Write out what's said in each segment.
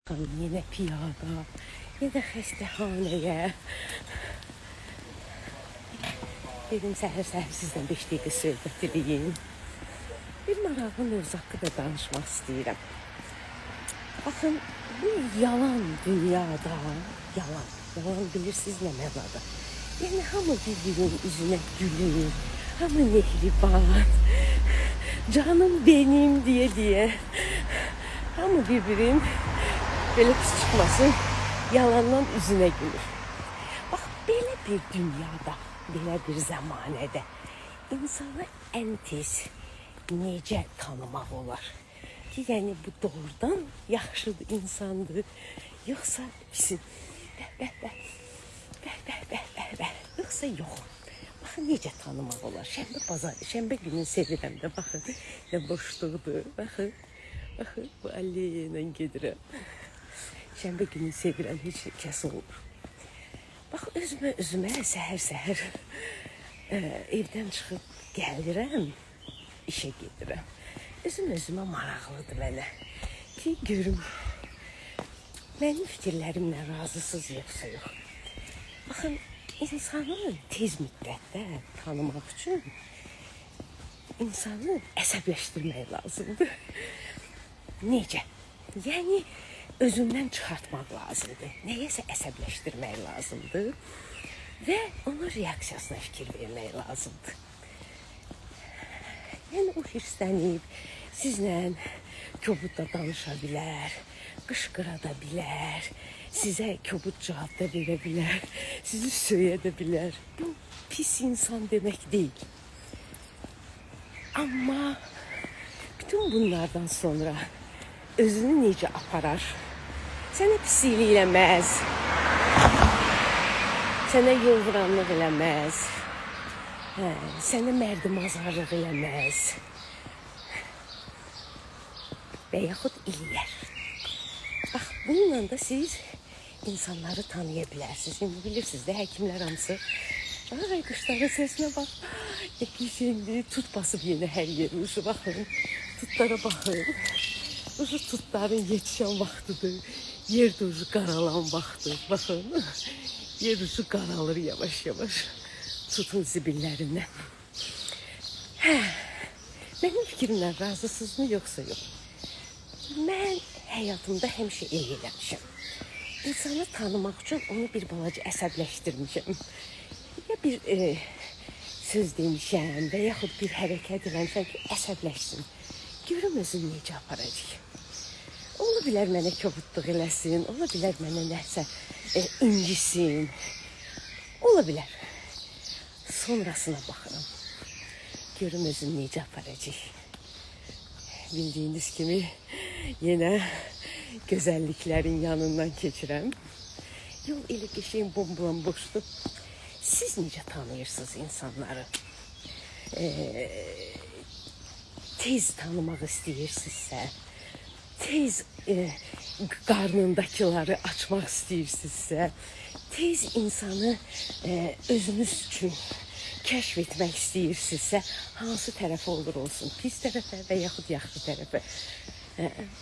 Yenə piyada, yenə xəstəxanəyə. Dedim səhər-səhər sizlə 5 dəqiqə söhbət edeyim. Bir maraqlı mövzu haqqında danışmaq istəyirəm. Baxın, bu yalan dünyada, yalan bilirsiniz nə mənada. Yəni hamı bir-birinin üzünə gülür, hamı mehriban, canım benim deyə. Hamı bir-birinin belə pis çıxmasın, yalandan üzünə gülür. Bax, belə bir dünyada, belə bir zəmanədə insanı ən tez necə tanımaq olar? Ki, yəni bu doğrudan yaxşıdır, insandır, yoxsa pisin? Yoxsa yox. Baxın, necə tanımaq olar? Şənbə günü sevirəm də, baxın, nə boşluqdur, baxın, bu alleyə ilə gedirəm. Şənbə günü sevirəm, heç kəs olmur. Bax, özümə səhər-səhər evdən çıxıb gəlirəm, işə gedirəm. Özümə maraqlıdır mənə ki, görüm, mənim fikirlərimlə razısız yoxsa yox. Baxın, insanı tez müddətdə tanımaq üçün insanı əsəbləşdirmək lazımdır. Necə? Yəni, özündən çıxartmaq lazımdır. Nəyəsə əsəbləşdirmək lazımdır və onun reaksiyasına fikir vermək lazımdır. Yəni, o hirslənib, sizlə kobud da danışa bilər, qışqıra da bilər, sizə kobud cavab da verə bilər, sizi söyə də bilər. Bu, pis insan demək deyil. Amma bütün bunlardan sonra özünü necə aparar? Sənə pislik eləməz, sənə yolvuranlıq eləməz, sənə mərdimazarlıq eləməz və yaxud eləyər. Bax, bununla da siz insanları tanıya bilərsiniz. Şimdi bilirsiniz də, həkimlər hamısı, ay qışların səsinə bax, şimdi tut basıb yenə hər yeri, ucu baxın, tutlara baxın. Ucu tutların yetişən vaxtıdır, yer ucu qaralan vaxtdır, baxın. Yer ucu qaralır yavaş-yavaş tutun zibillərindən. Mənim fikrimlə razısınızmı, yoxsa yox? Mən həyatımda həmişə eləmişəm. İnsanı tanımaq üçün onu bir balaca əsəbləşdirmişəm. Ya bir söz demişəm və yaxud bir hərəkət eləmişəm ki, əsəbləşsin. Görüm özünü necə aparacaq. Ola bilər mənə kobudluq eləsin, ola bilər mənə nəsə incisin. Ola bilər. Sonrasına baxıram. Görüm özünü necə aparacaq. Bildiyiniz kimi yenə gözəlliklərin yanından keçirəm. Yol elə qəşəng bombolan boşdur. Siz necə tanıyırsınız insanları? Tez tanımaq istəyirsinizsə, tez qarnındakiları açmaq istəyirsinizsə, tez insanı özünüz üçün kəşf etmək istəyirsinizsə, hansı tərəfə olur olsun, pis tərəfə və yaxud yaxşı tərəfə,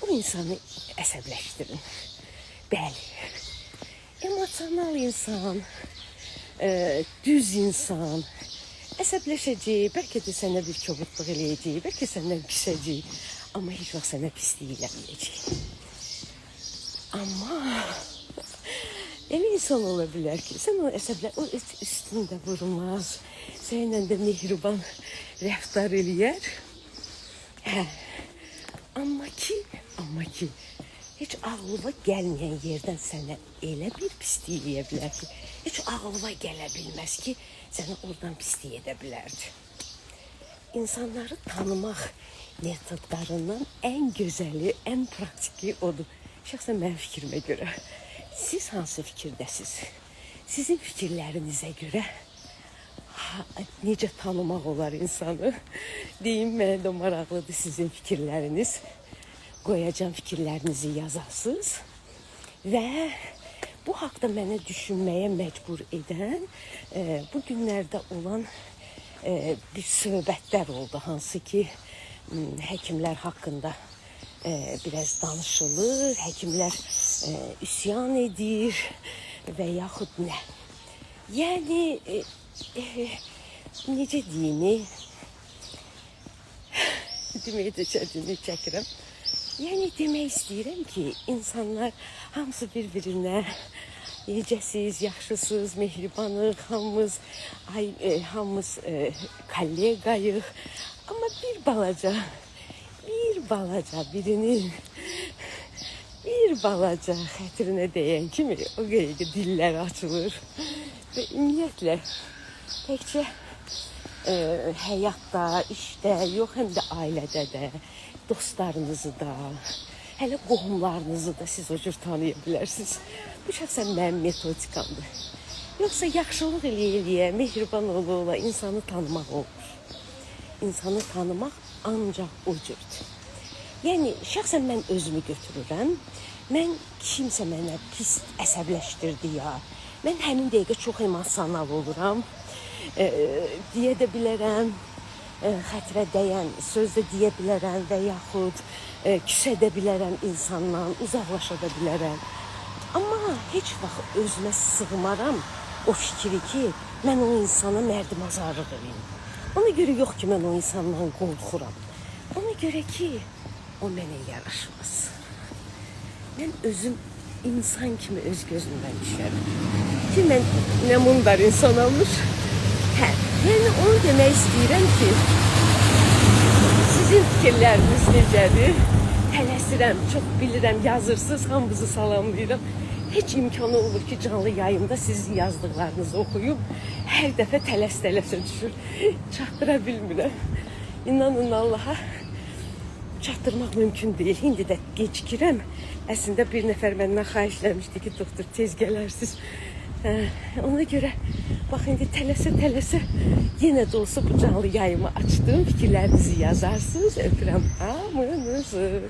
o insanı əsəbləşdirin. Bəli, emosional insan, düz insan əsəbləşəcək, bəlkə də sənə bir kobudluq eləyəcək, bəlkə səndən pisəcək, amma heç vaxt sənə pislik eləməyəcək. Amma elə insan ola bilər ki, sən o o üstündə vurulmaz, səninlə də mehriban rəftar eləyər. Amma ki, heç ağlıma gəlməyən yerdən sənə elə bir pislik eləyə bilər ki, heç ağlıma gələ bilməz ki, sənə oradan pislik edə bilərdi. İnsanları tanımaq metodlarından ən gözəli, ən praktiki odur. Şəxsən mənim fikrimə görə. Siz hansı fikirdəsiniz? Sizin fikirlərinizə görə necə tanımaq olar insanı? Deyim, mənə də maraqlıdır sizin fikirləriniz. Qoyacam fikirlərinizi yazasınız. Və bu haqda mənə düşünməyə məcbur edən bu günlərdə olan bir söhbətlər oldu. Hansı ki, həkimlər haqqında biraz danışılır, həkimlər üsyan edir və yaxud nə. Yəni necə deyim, deməyə də çəkirəm. Yəni demək istəyirəm ki, insanlar hamısı bir-birinə necəsiz, yaxşısız, mehribanıq, hamımız kollegayıq. Amma bir balaca xətrinə dəyən kimi o qədər dillər açılır. Və ümumiyyətlə təkcə həyatda, işdə, yox, həm də ailədə də, dostlarınızı da, hələ qohumlarınızı da siz o cür tanıya bilərsiniz. Bu şəxsən mənim metodikamdır. Yoxsa yaxşılıq eləyə, mehriban ola, insanı tanımaq olur. İnsanı tanımaq ancaq o cürdür. Yəni, şəxsən mən özümü götürürəm. Mən kimsə mənə pis əsəbləşdirdi ya, mən həmin dəqiqə çox emosional oluram. Deyə də bilərəm, xətrə dəyən söz də deyə bilərəm və yaxud küsə də bilərəm insandan, uzaqlaşa da bilərəm. Amma heç vaxt özümə sığmaram o fikri ki, mən o insana mərdimazarlıq edeyim. Ona görə yox ki, mən o insandan qorxuram. Ona görə ki, o mənə yaraşmaz. Mən özüm insan kimi öz gözümdən düşərəm. Ki, mən nə mundar insan olmuş. Yəni onu demək istəyirəm ki, sizin fikirləriniz necədir? Tələsirəm, çox bilirəm, yazırsınız, hamınızı salamlayıram. Heç imkanı olur ki, canlı yayımda sizin yazdıqlarınızı oxuyub, hər dəfə tələs-tələsə düşür. Çatdıra bilmirəm. İnanın Allaha, çatdırmaq mümkün deyil. İndi də gecikirəm. Əslində bir nəfər məndən xahişləmişdi ki, doktor, tez gələrsiniz. Ona görə, bax, indi tələsə yenə də olsa bu canlı yayımı açdım. Fikirlərinizi yazarsınız. Öpürəm hamınızı.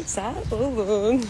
Sağ olun.